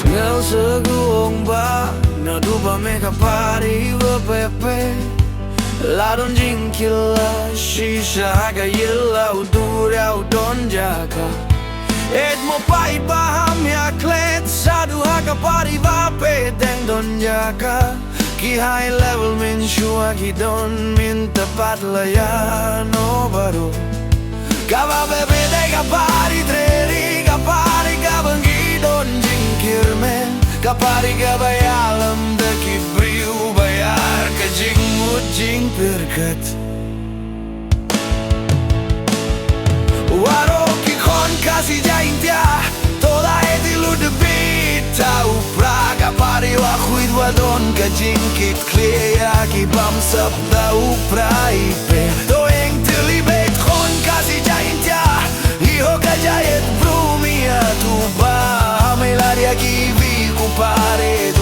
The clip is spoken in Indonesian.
Ngel seguong ba na duba me kapari VPP Ladon jing kyllla shisha ga Jylla udura udon jaka Et mo pai baham ya klet sadu ha kapari vape deng don jaka Ki high level min shua ki don min tepat layan no baru Kava bebe de kapari treri kapari kabengi don jingkir men Kapari kabayalam de ki briu bayar ke jing ujing perkat Waro ki kon kasih jain tia toda etilu de bita Prah kapari wa khuid wa don ke jingkit klea ki bam sabda Prah ipe to eng tilibet kon kasih jain tia iho kajayet brumia tu ba Ailad Ia ki pare